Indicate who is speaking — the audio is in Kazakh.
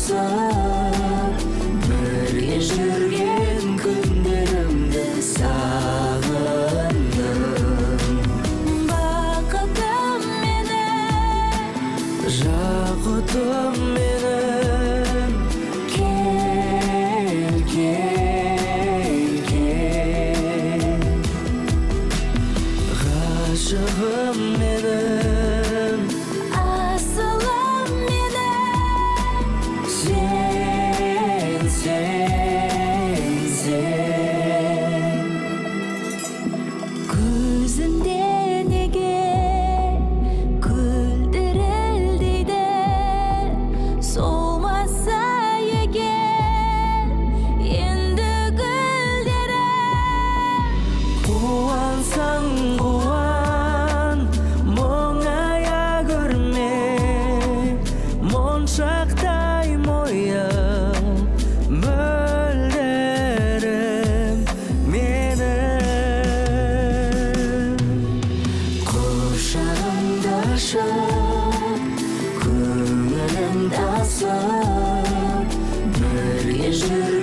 Speaker 1: тасып бірге жүрген күндерімді сағындым.
Speaker 2: Бақытым менің,
Speaker 1: жақұтым менің, кел, кел, кел. Ғашығым менің,
Speaker 2: асылым менің,
Speaker 1: сен, сен, сен.
Speaker 2: көзіңде неге күлдірілдейді, солмаса егер енді гүлдерім.
Speaker 1: Қуансаң қуан, мұңая көрме, моншақтай мойын мөлдірім менің. Құшағымда ашып, көңілім тасып, бірге жүр